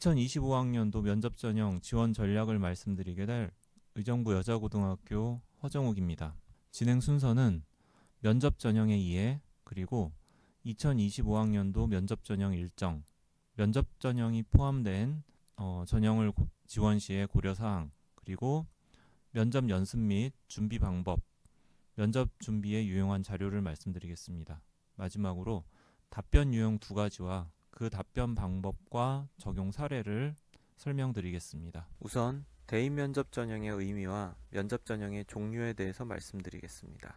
2025학년도 면접 전형 지원 전략을 말씀드리게 될 의정부 여자고등학교 허정욱입니다. 진행 순서는 면접 전형에 의해 그리고 2025학년도 면접 전형 일정, 면접 전형이 포함된 전형을 지원 시의 고려사항, 그리고 면접 연습 및 준비 방법, 면접 준비에 유용한 자료를 말씀드리겠습니다. 마지막으로 답변 유형 2가지와 그 답변 방법과 적용 사례를 설명드리겠습니다. 우선 대인 면접 전형의 의미와 면접 전형의 종류에 대해서 말씀드리겠습니다.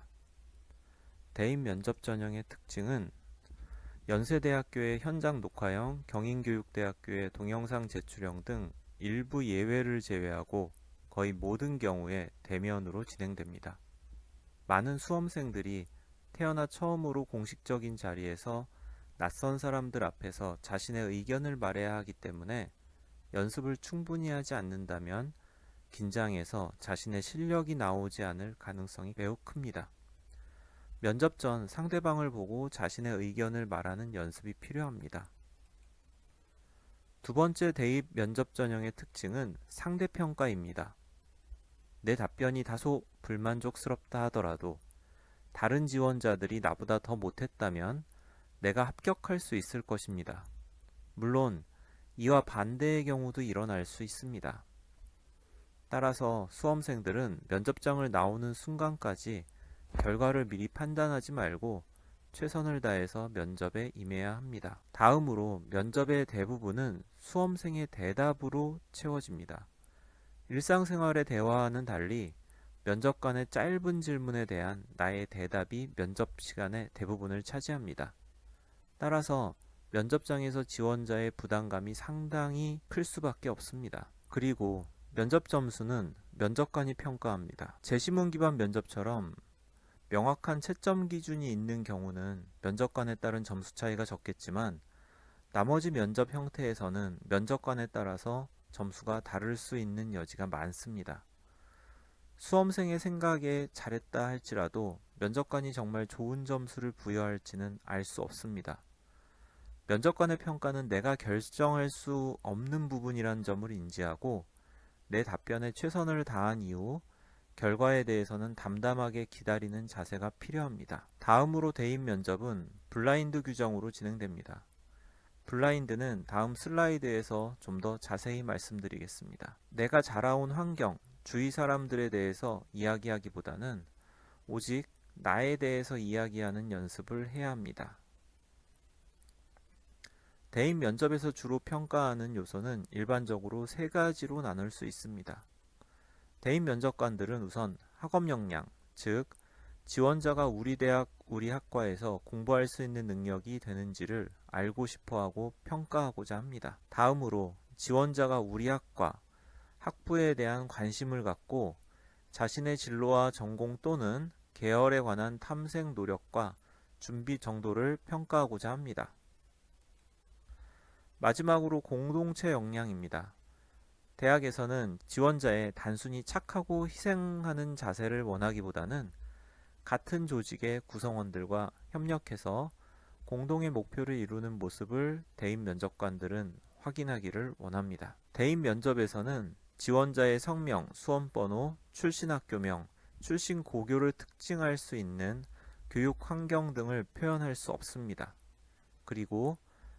대인 면접 전형의 특징은 연세대학교의 현장 녹화형, 경인교육대학교의 동영상 제출형 등 일부 예외를 제외하고 거의 모든 경우에 대면으로 진행됩니다. 많은 수험생들이 태어나 처음으로 공식적인 자리에서 낯선 사람들 앞에서 자신의 의견을 말해야 하기 때문에 연습을 충분히 하지 않는다면 긴장해서 자신의 실력이 나오지 않을 가능성이 매우 큽니다. 면접 전 상대방을 보고 자신의 의견을 말하는 연습이 필요합니다. 두 번째 대입 면접 전형의 특징은 상대평가입니다. 내 답변이 다소 불만족스럽다 하더라도 다른 지원자들이 나보다 더 못했다면 내가 합격할 수 있을 것입니다. 물론 이와 반대의 경우도 일어날 수 있습니다. 따라서 수험생들은 면접장을 나오는 순간까지 결과를 미리 판단하지 말고 최선을 다해서 면접에 임해야 합니다. 다음으로 면접의 대부분은 수험생의 대답으로 채워집니다. 일상생활의 대화와는 달리 면접관의 짧은 질문에 대한 나의 대답이 면접 시간의 대부분을 차지합니다. 따라서 면접장에서 지원자의 부담감이 상당히 클 수밖에 없습니다. 그리고 면접 점수는 면접관이 평가합니다. 제시문 기반 면접처럼 명확한 채점 기준이 있는 경우는 면접관에 따른 점수 차이가 적겠지만 나머지 면접 형태에서는 면접관에 따라서 점수가 다를 수 있는 여지가 많습니다. 수험생의 생각에 잘했다 할지라도 면접관이 정말 좋은 점수를 부여할지는 알 수 없습니다. 면접관의 평가는 내가 결정할 수 없는 부분이란 점을 인지하고 내 답변에 최선을 다한 이후 결과에 대해서는 담담하게 기다리는 자세가 필요합니다. 다음으로 대입 면접은 블라인드 규정으로 진행됩니다. 블라인드는 다음 슬라이드에서 좀 더 자세히 말씀드리겠습니다. 내가 자라온 환경, 주위 사람들에 대해서 이야기하기보다는 오직 나에 대해서 이야기하는 연습을 해야 합니다. 대입 면접에서 주로 평가하는 요소는 일반적으로 3가지로 나눌 수 있습니다. 대입 면접관들은 우선 학업 역량, 즉 지원자가 우리 대학, 우리 학과에서 공부할 수 있는 능력이 되는지를 알고 싶어하고 평가하고자 합니다. 다음으로 지원자가 우리 학과, 학부에 대한 관심을 갖고 자신의 진로와 전공 또는 계열에 관한 탐색 노력과 준비 정도를 평가하고자 합니다. 마지막으로 공동체 역량입니다. 대학에서는 지원자의 단순히 착하고 희생하는 자세를 원하기보다는 같은 조직의 구성원들과 협력해서 공동의 목표를 이루는 모습을 대입 면접관들은 확인하기를 원합니다. 대입 면접에서는 지원자의 성명, 수험번호, 출신 학교명, 출신 고교를 특징할 수 있는 교육 환경 등을 표현할 수 없습니다. 그리고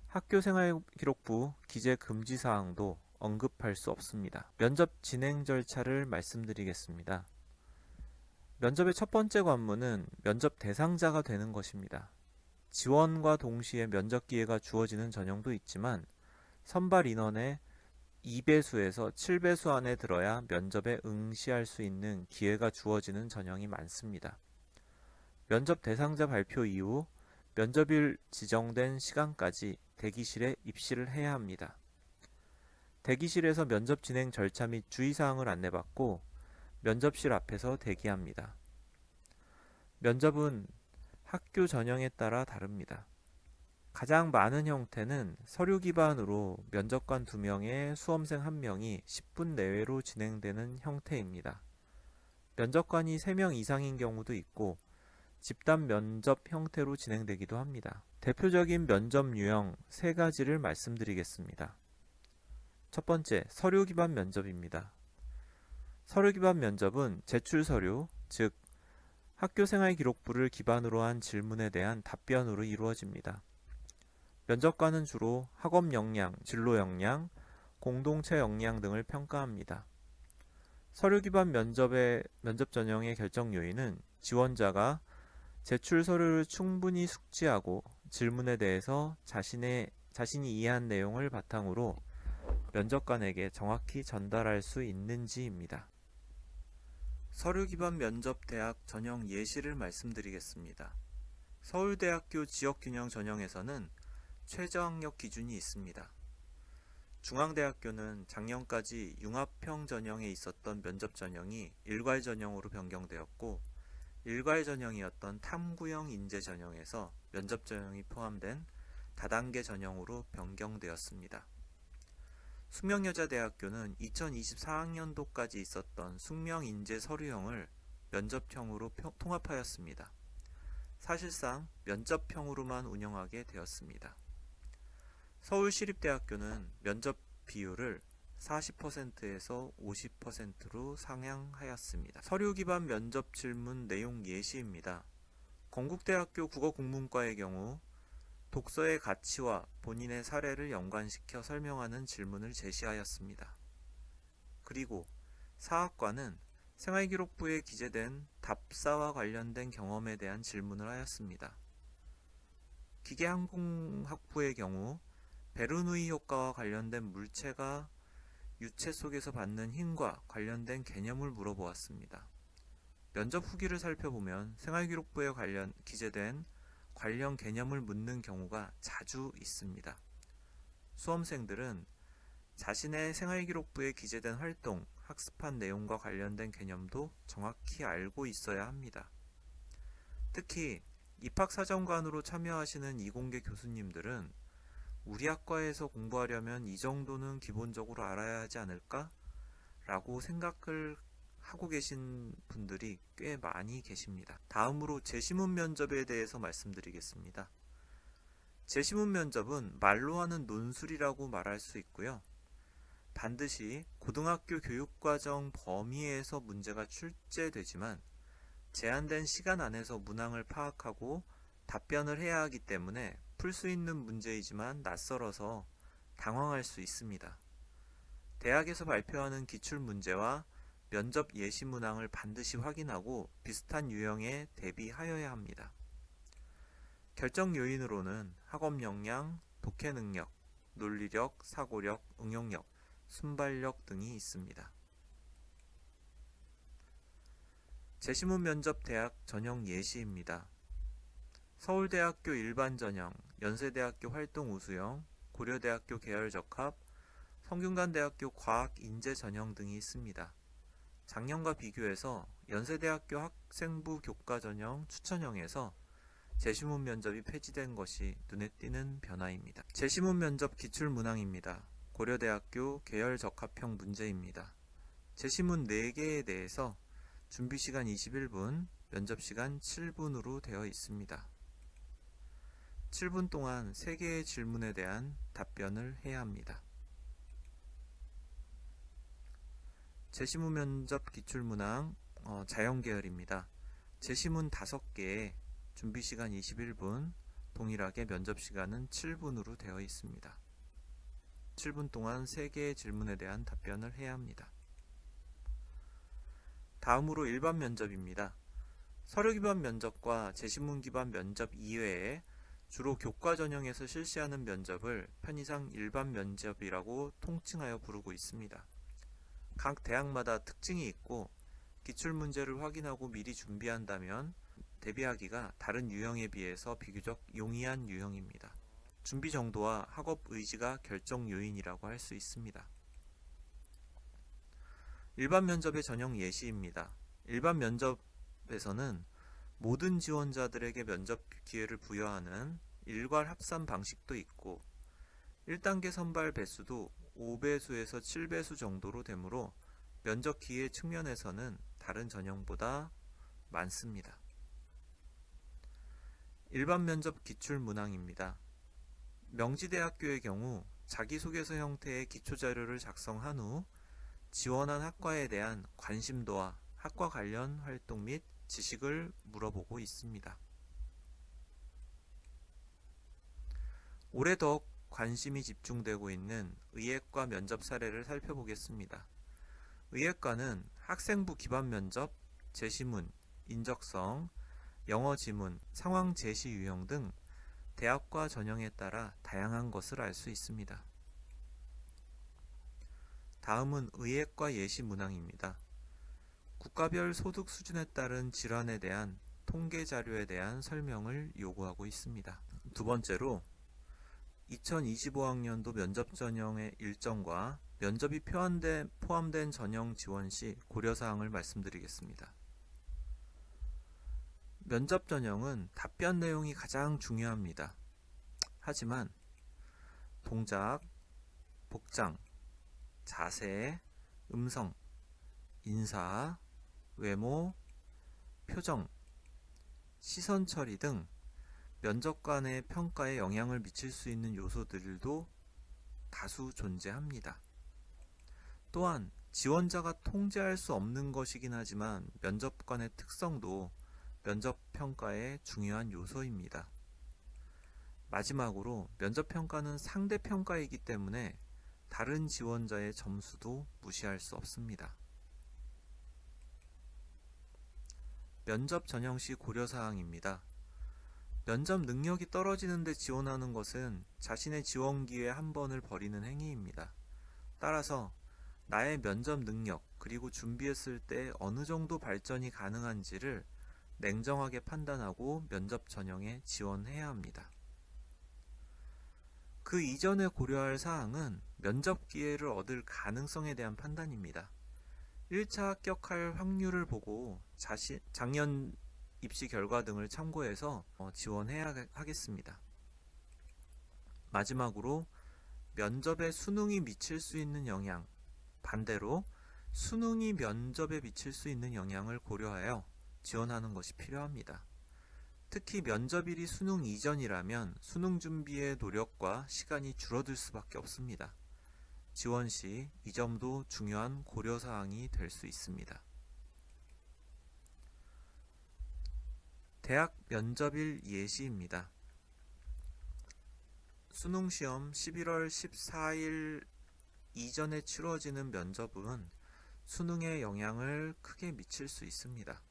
학교생활기록부 기재 금지 사항도 언급할 수 없습니다. 면접 진행 절차를 말씀드리겠습니다. 면접의 첫 번째 관문은 면접 대상자가 되는 것입니다. 지원과 동시에 면접 기회가 주어지는 전형도 있지만 선발 인원의 2배수에서 7배수 안에 들어야 면접에 응시할 수 있는 기회가 주어지는 전형이 많습니다. 면접 대상자 발표 이후 면접일 지정된 시간까지 대기실에 입실을 해야 합니다. 대기실에서 면접 진행 절차 및 주의사항을 안내받고 면접실 앞에서 대기합니다. 면접은 학교 전형에 따라 다릅니다. 가장 많은 형태는 서류 기반으로 면접관 2명에 수험생 1명이 10분 내외로 진행되는 형태입니다. 면접관이 3명 이상인 경우도 있고 집단 면접 형태로 진행되기도 합니다. 대표적인 면접 유형 3가지를 말씀드리겠습니다. 첫 번째, 서류 기반 면접입니다. 서류 기반 면접은 제출 서류, 즉 학교 생활 기록부를 기반으로 한 질문에 대한 답변으로 이루어집니다. 면접관은 주로 학업 역량, 진로 역량, 공동체 역량 등을 평가합니다. 서류 기반 면접 전형의 결정 요인은 지원자가 제출 서류를 충분히 숙지하고 질문에 대해서 자신이 이해한 내용을 바탕으로 면접관에게 정확히 전달할 수 있는지입니다. 서류 기반 면접 대학 전형 예시를 말씀드리겠습니다. 서울대학교 지역균형 전형에서는 최저학력 기준이 있습니다. 중앙대학교는 작년까지 융합형 전형에 있었던 면접 전형이 일괄 전형으로 변경되었고, 일괄 전형이었던 탐구형 인재 전형에서 면접 전형이 포함된 다단계 전형으로 변경되었습니다. 숙명여자대학교는 2024학년도까지 있었던 숙명인재 서류형을 면접형으로 통합하였습니다. 사실상 면접형으로만 운영하게 되었습니다. 서울시립대학교는 면접 비율을 40%에서 50%로 상향하였습니다. 서류 기반 면접 질문 내용 예시입니다. 건국대학교 국어국문과의 경우 독서의 가치와 본인의 사례를 연관시켜 설명하는 질문을 제시하였습니다. 그리고 사학과는 생활기록부에 기재된 답사와 관련된 경험에 대한 질문을 하였습니다. 기계항공학부의 경우 베르누이 효과와 관련된 물체가 유체 속에서 받는 힘과 관련된 개념을 물어보았습니다. 면접 후기를 살펴보면 생활기록부에 기재된 관련 개념을 묻는 경우가 자주 있습니다. 수험생들은 자신의 생활기록부에 기재된 활동, 학습한 내용과 관련된 개념도 정확히 알고 있어야 합니다. 특히 입학사정관으로 참여하시는 이공계 교수님들은 우리 학과에서 공부하려면 이 정도는 기본적으로 알아야 하지 않을까? 라고 생각을 하고 계신 분들이 꽤 많이 계십니다. 다음으로 재시문 면접에 대해서 말씀드리겠습니다. 재시문 면접은 말로 하는 논술이라고 말할 수 있고요. 반드시 고등학교 교육과정 범위에서 문제가 출제되지만 제한된 시간 안에서 문항을 파악하고 답변을 해야 하기 때문에 풀 수 있는 문제이지만 낯설어서 당황할 수 있습니다. 대학에서 발표하는 기출문제와 면접 예시 문항을 반드시 확인하고 비슷한 유형에 대비하여야 합니다. 결정 요인으로는 학업 역량, 독해 능력, 논리력, 사고력, 응용력, 순발력 등이 있습니다. 재시문 면접 대학 전형 예시입니다. 서울대학교 일반 전형, 연세대학교 활동 우수형, 고려대학교 계열 적합, 성균관대학교 과학 인재 전형 등이 있습니다. 작년과 비교해서 연세대학교 학생부 교과 전형 추천형에서 재시문 면접이 폐지된 것이 눈에 띄는 변화입니다. 재시문 면접 기출 문항입니다. 고려대학교 계열 적합형 문제입니다. 재시문 4개에 대해서 준비시간 21분, 면접시간 7분으로 되어 있습니다. 7분 동안 3개의 질문에 대한 답변을 해야 합니다. 재시문 면접 기출문항 자연계열입니다. 재시문 5개에 준비시간 21분, 동일하게 면접시간은 7분으로 되어 있습니다. 7분 동안 3개의 질문에 대한 답변을 해야 합니다. 다음으로 일반 면접입니다. 서류 기반 면접과 재시문 기반 면접 이외에 주로 교과 전형에서 실시하는 면접을 편의상 일반 면접이라고 통칭하여 부르고 있습니다. 각 대학마다 특징이 있고 기출문제를 확인하고 미리 준비한다면 대비하기가 다른 유형에 비해서 비교적 용이한 유형입니다. 준비 정도와 학업 의지가 결정 요인이라고 할 수 있습니다. 일반 면접의 전형 예시입니다. 일반 면접에서는 모든 지원자들에게 면접 기회를 부여하는 일괄 합산 방식도 있고 1단계 선발 배수도 5배수에서 7배수 정도로 되므로 면접 기회 측면에서는 다른 전형보다 많습니다. 일반 면접 기출 문항입니다. 명지대학교의 경우 자기소개서 형태의 기초자료를 작성한 후 지원한 학과에 대한 관심도와 학과 관련 활동 및 지식을 물어보고 있습니다. 올해 더욱 관심이 집중되고 있는 의예과 면접 사례를 살펴보겠습니다. 의예과는 학생부 기반 면접, 제시문, 인적성, 영어 지문, 상황 제시 유형 등 대학과 전형에 따라 다양한 것을 알 수 있습니다. 다음은 의예과 예시 문항입니다. 국가별 소득 수준에 따른 질환에 대한 통계 자료에 대한 설명을 요구하고 있습니다. 두 번째로 2025학년도 면접 전형의 일정과 면접이 포함된 전형 지원 시 고려사항을 말씀드리겠습니다. 면접 전형은 답변 내용이 가장 중요합니다. 하지만 동작, 복장, 자세, 음성, 인사, 외모, 표정, 시선 처리 등 면접관의 평가에 영향을 미칠 수 있는 요소들도 다수 존재합니다. 또한 지원자가 통제할 수 없는 것이긴 하지만 면접관의 특성도 면접 평가의 중요한 요소입니다. 마지막으로 면접 평가는 상대 평가이기 때문에 다른 지원자의 점수도 무시할 수 없습니다. 면접 전형 시 고려사항입니다. 면접 능력이 떨어지는 데 지원하는 것은 자신의 지원 기회 한 번을 버리는 행위입니다. 따라서 나의 면접 능력 그리고 준비했을 때 어느 정도 발전이 가능한지를 냉정하게 판단하고 면접 전형에 지원해야 합니다. 그 이전에 고려할 사항은 면접 기회를 얻을 가능성에 대한 판단입니다. 1차 합격할 확률을 보고 작년 입시 결과 등을 참고해서 지원해야 하겠습니다. 마지막으로 면접에 수능이 미칠 수 있는 영향, 반대로 수능이 면접에 미칠 수 있는 영향을 고려하여 지원하는 것이 필요합니다. 특히 면접일이 수능 이전이라면 수능 준비의 노력과 시간이 줄어들 수밖에 없습니다. 지원 시 이 점도 중요한 고려사항이 될 수 있습니다. 대학 면접일 예시입니다. 수능시험 11월 14일 이전에 치러지는 면접은 수능에 영향을 크게 미칠 수 있습니다.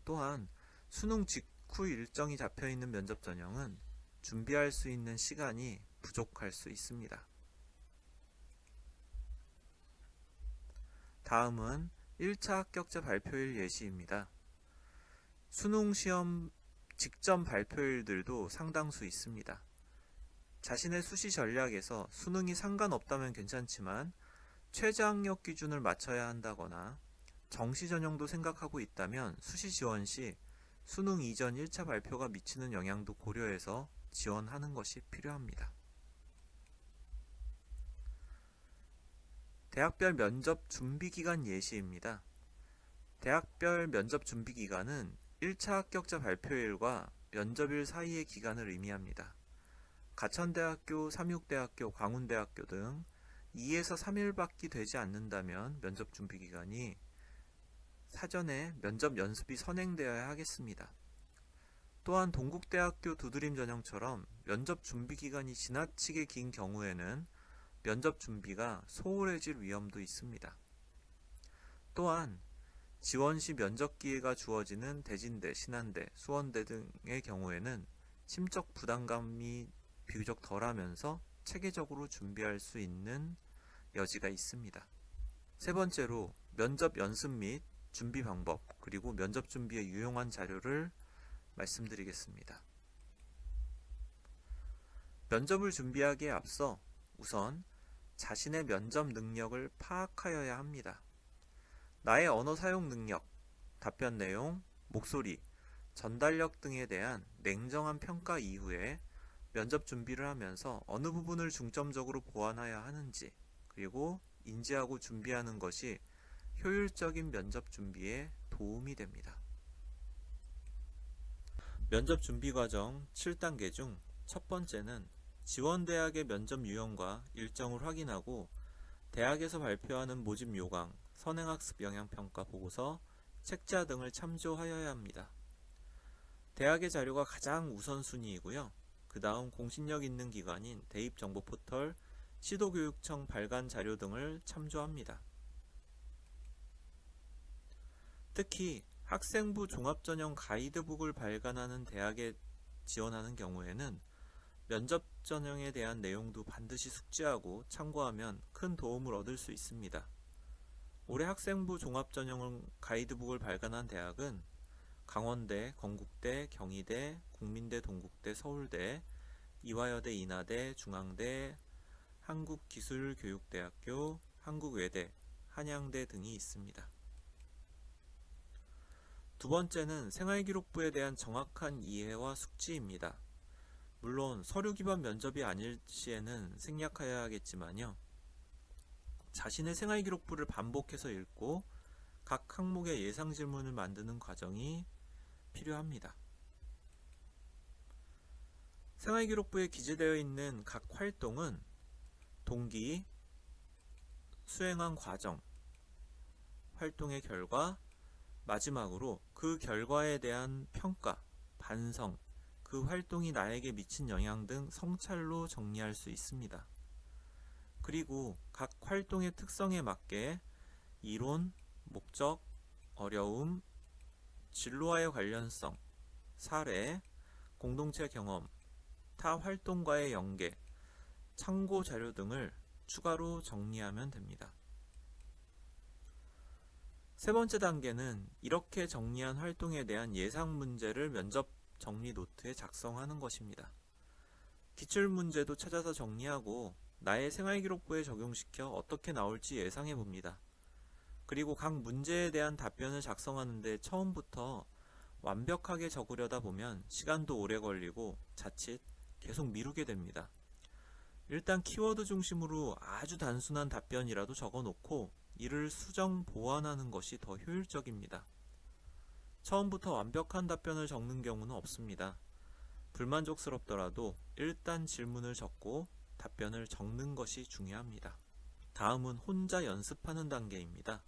또한 수능 직후 일정이 잡혀있는 면접 전형은 준비할 수 있는 시간이 부족할 수 있습니다. 다음은 1차 합격자 발표일 예시입니다. 수능 시험 직전 발표일들도 상당수 있습니다. 자신의 수시 전략에서 수능이 상관없다면 괜찮지만 최저학력 기준을 맞춰야 한다거나 정시 전형도 생각하고 있다면 수시 지원 시 수능 이전 1차 발표가 미치는 영향도 고려해서 지원하는 것이 필요합니다. 대학별 면접 준비기간 예시입니다. 대학별 면접 준비기간은 1차 합격자 발표일과 면접일 사이의 기간을 의미합니다. 가천대학교, 삼육대학교, 광운대학교 등 2에서 3일밖에 되지 않는다면 면접 준비기간이 사전에 면접 연습이 선행되어야 하겠습니다. 또한 동국대학교 두드림 전형처럼 면접 준비기간이 지나치게 긴 경우에는 면접 준비가 소홀해질 위험도 있습니다. 또한 지원 시 면접 기회가 주어지는 대진대, 신한대, 수원대 등의 경우에는 심적 부담감이 비교적 덜하면서 체계적으로 준비할 수 있는 여지가 있습니다. 세 번째로 면접 연습 및 준비 방법 그리고 면접 준비에 유용한 자료를 말씀드리겠습니다. 면접을 준비하기에 앞서 우선 자신의 면접 능력을 파악하여야 합니다. 나의 언어 사용 능력, 답변 내용, 목소리, 전달력 등에 대한 냉정한 평가 이후에 면접 준비를 하면서 어느 부분을 중점적으로 보완해야 하는지 그리고 인지하고 준비하는 것이 효율적인 면접 준비에 도움이 됩니다. 면접 준비 과정 7단계 중 첫 번째는 지원대학의 면접 유형과 일정을 확인하고 대학에서 발표하는 모집 요강, 선행학습 영향평가 보고서, 책자 등을 참조하여야 합니다. 대학의 자료가 가장 우선순위이고요. 그 다음 공신력 있는 기관인 대입정보포털, 시도교육청 발간 자료 등을 참조합니다. 특히 학생부 종합전형 가이드북을 발간하는 대학에 지원하는 경우에는 면접 전형에 대한 내용도 반드시 숙지하고 참고하면 큰 도움을 얻을 수 있습니다. 올해 학생부 종합전형 가이드북을 발간한 대학은 강원대, 건국대, 경희대, 국민대, 동국대, 서울대, 이화여대, 인하대, 중앙대, 한국기술교육대학교, 한국외대, 한양대 등이 있습니다. 두 번째는 생활기록부에 대한 정확한 이해와 숙지입니다. 물론 서류 기반 면접이 아닐 시에는 생략하여야 하겠지만요. 자신의 생활기록부를 반복해서 읽고 각 항목의 예상 질문을 만드는 과정이 필요합니다. 생활기록부에 기재되어 있는 각 활동은 동기, 수행한 과정, 활동의 결과, 마지막으로 그 결과에 대한 평가, 반성, 그 활동이 나에게 미친 영향 등 성찰로 정리할 수 있습니다. 그리고 각 활동의 특성에 맞게 이론, 목적, 어려움, 진로와의 관련성, 사례, 공동체 경험, 타 활동과의 연계, 참고 자료 등을 추가로 정리하면 됩니다. 세 번째 단계는 이렇게 정리한 활동에 대한 예상 문제를 면접 정리 노트에 작성하는 것입니다. 기출 문제도 찾아서 정리하고 나의 생활기록부에 적용시켜 어떻게 나올지 예상해 봅니다. 그리고 각 문제에 대한 답변을 작성하는데 처음부터 완벽하게 적으려다 보면 시간도 오래 걸리고 자칫 계속 미루게 됩니다. 일단 키워드 중심으로 아주 단순한 답변이라도 적어놓고 이를 수정 보완하는 것이 더 효율적입니다. 처음부터 완벽한 답변을 적는 경우는 없습니다. 불만족스럽더라도 일단 질문을 적고 답변을 적는 것이 중요합니다. 다음은 혼자 연습하는 단계입니다.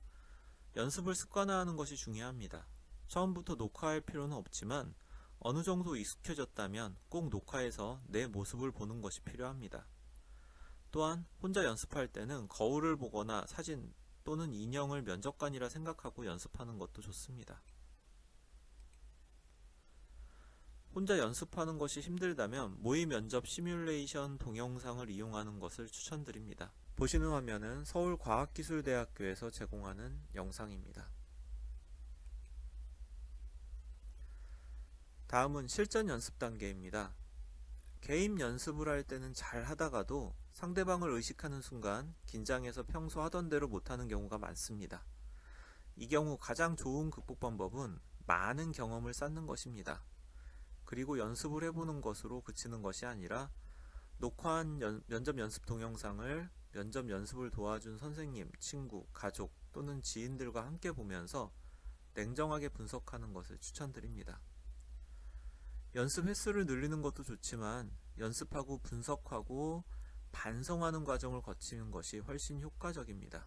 연습을 습관화하는 것이 중요합니다. 처음부터 녹화할 필요는 없지만 어느 정도 익숙해졌다면 꼭 녹화해서 내 모습을 보는 것이 필요합니다. 또한 혼자 연습할 때는 거울을 보거나 사진 또는 인형을 면접관이라 생각하고 연습하는 것도 좋습니다. 혼자 연습하는 것이 힘들다면 모의 면접 시뮬레이션 동영상을 이용하는 것을 추천드립니다. 보시는 화면은 서울과학기술대학교에서 제공하는 영상입니다. 다음은 실전 연습 단계입니다. 개인 연습을 할 때는 잘 하다가도 상대방을 의식하는 순간 긴장해서 평소 하던 대로 못하는 경우가 많습니다. 이 경우 가장 좋은 극복 방법은 많은 경험을 쌓는 것입니다. 그리고 연습을 해보는 것으로 그치는 것이 아니라 녹화한 면접 연습 동영상을 면접 연습을 도와준 선생님, 친구, 가족 또는 지인들과 함께 보면서 냉정하게 분석하는 것을 추천드립니다. 연습 횟수를 늘리는 것도 좋지만 연습하고 분석하고 반성하는 과정을 거치는 것이 훨씬 효과적입니다.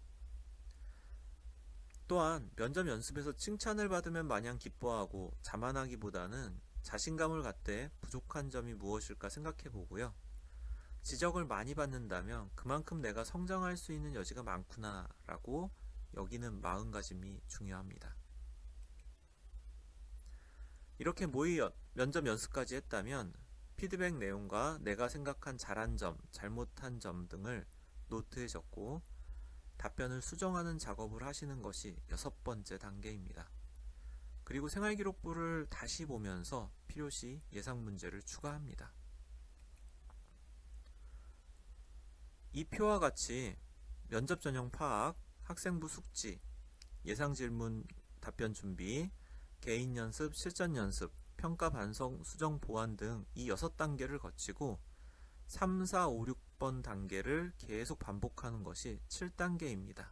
또한 면접 연습에서 칭찬을 받으면 마냥 기뻐하고 자만하기보다는 자신감을 갖되 부족한 점이 무엇일까 생각해 보고요. 지적을 많이 받는다면 그만큼 내가 성장할 수 있는 여지가 많구나 라고 여기는 마음가짐이 중요합니다. 이렇게 모의 면접 연습까지 했다면 피드백 내용과 내가 생각한 잘한 점, 잘못한 점 등을 노트에 적고 답변을 수정하는 작업을 하시는 것이 6번째 단계입니다. 그리고 생활기록부를 다시 보면서 필요시 예상 문제를 추가합니다. 이 표와 같이 면접 전형 파악, 학생부 숙지, 예상 질문 답변 준비, 개인 연습, 실전 연습, 평가 반성, 수정 보완 등 이 6단계를 거치고 3, 4, 5, 6번 단계를 계속 반복하는 것이 7단계입니다.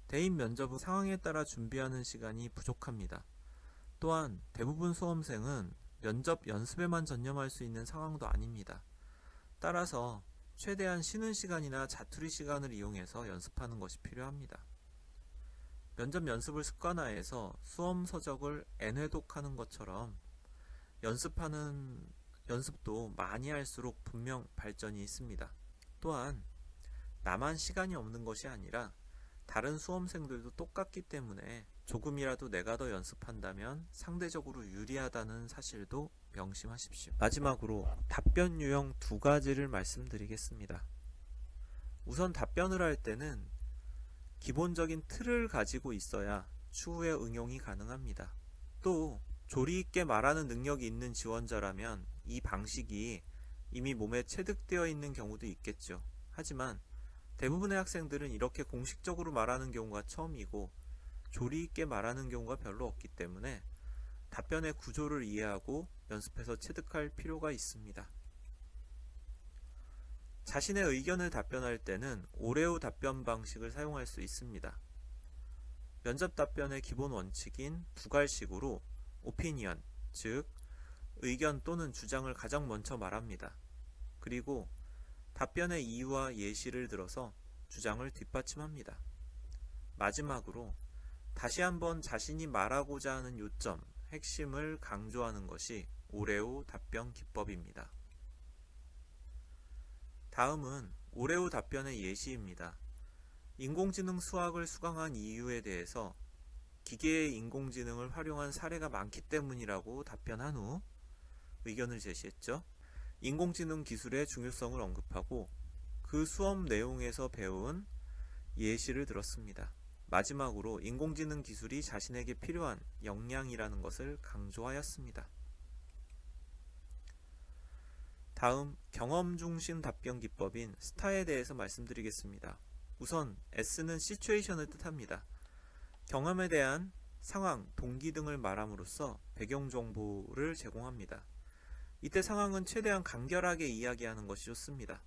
대입 면접은 상황에 따라 준비하는 시간이 부족합니다. 또한 대부분 수험생은 면접 연습에만 전념할 수 있는 상황도 아닙니다. 따라서 최대한 쉬는 시간이나 자투리 시간을 이용해서 연습하는 것이 필요합니다. 면접 연습을 습관화해서 수험 서적을 N회독하는 것처럼 연습도 많이 할수록 분명 발전이 있습니다. 또한 나만 시간이 없는 것이 아니라 다른 수험생들도 똑같기 때문에 조금이라도 내가 더 연습한다면 상대적으로 유리하다는 사실도 명심하십시오. 마지막으로 답변 유형 두 가지를 말씀드리겠습니다. 우선 답변을 할 때는 기본적인 틀을 가지고 있어야 추후에 응용이 가능합니다. 또 조리 있게 말하는 능력이 있는 지원자라면 이 방식이 이미 몸에 체득되어 있는 경우도 있겠죠. 하지만 대부분의 학생들은 이렇게 공식적으로 말하는 경우가 처음이고 조리 있게 말하는 경우가 별로 없기 때문에 답변의 구조를 이해하고 연습해서 체득할 필요가 있습니다. 자신의 의견을 답변할 때는 오레오 답변 방식을 사용할 수 있습니다. 면접 답변의 기본 원칙인 두갈식으로 오피니언, 즉 의견 또는 주장을 가장 먼저 말합니다. 그리고 답변의 이유와 예시를 들어서 주장을 뒷받침합니다. 마지막으로 다시 한번 자신이 말하고자 하는 요점, 핵심을 강조하는 것이 오레오 답변 기법입니다. 다음은 오레오 답변의 예시입니다. 인공지능 수학을 수강한 이유에 대해서 기계의 인공지능을 활용한 사례가 많기 때문이라고 답변한 후 의견을 제시했죠. 인공지능 기술의 중요성을 언급하고 그 수업 내용에서 배운 예시를 들었습니다. 마지막으로 인공지능 기술이 자신에게 필요한 역량이라는 것을 강조하였습니다. 다음 경험 중심 답변 기법인 스타에 대해서 말씀드리겠습니다. 우선 S는 시츄에이션을 뜻합니다. 경험에 대한 상황, 동기 등을 말함으로써 배경 정보를 제공합니다. 이때 상황은 최대한 간결하게 이야기하는 것이 좋습니다.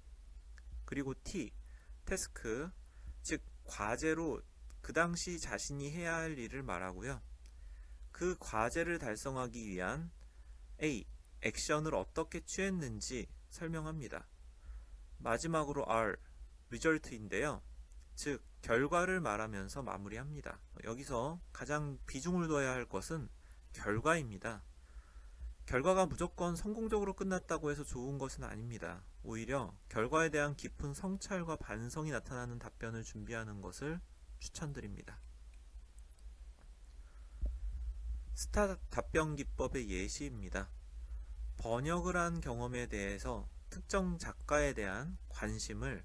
그리고 T, 태스크, 즉 과제로 그 당시 자신이 해야 할 일을 말하고요. 그 과제를 달성하기 위한 A, 액션을 어떻게 취했는지 설명합니다. 마지막으로 R, result인데요. 즉 결과를 말하면서 마무리합니다. 여기서 가장 비중을 둬야 할 것은 결과입니다. 결과가 무조건 성공적으로 끝났다고 해서 좋은 것은 아닙니다. 오히려 결과에 대한 깊은 성찰과 반성이 나타나는 답변을 준비하는 것을 추천드립니다. 스타 답변 기법의 예시입니다. 번역을 한 경험에 대해서 특정 작가에 대한 관심을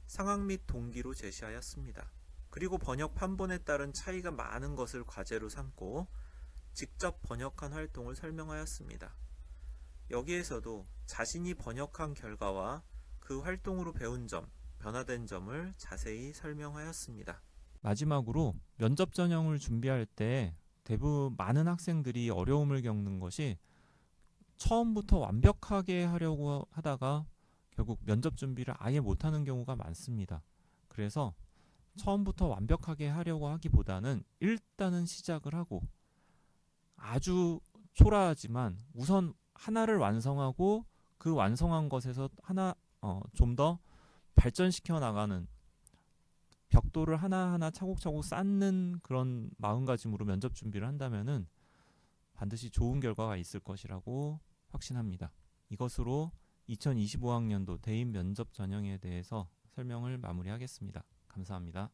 상황 및 동기로 제시하였습니다. 그리고 번역 판본에 따른 차이가 많은 것을 과제로 삼고 직접 번역한 활동을 설명하였습니다. 여기에서도 자신이 번역한 결과와 그 활동으로 배운 점, 변화된 점을 자세히 설명하였습니다. 마지막으로 면접 전형을 준비할 때 대부분 많은 학생들이 어려움을 겪는 것이 처음부터 완벽하게 하려고 하다가 결국 면접 준비를 아예 못하는 경우가 많습니다. 그래서 처음부터 완벽하게 하려고 하기보다는 일단은 시작을 하고 아주 초라하지만 우선 하나를 완성하고 그 완성한 것에서 좀 더 발전시켜 나가는 벽돌을 하나하나 차곡차곡 쌓는 그런 마음가짐으로 면접 준비를 한다면은 반드시 좋은 결과가 있을 것이라고 확신합니다. 이것으로 2025학년도 대입 면접 전형에 대해서 설명을 마무리하겠습니다. 감사합니다.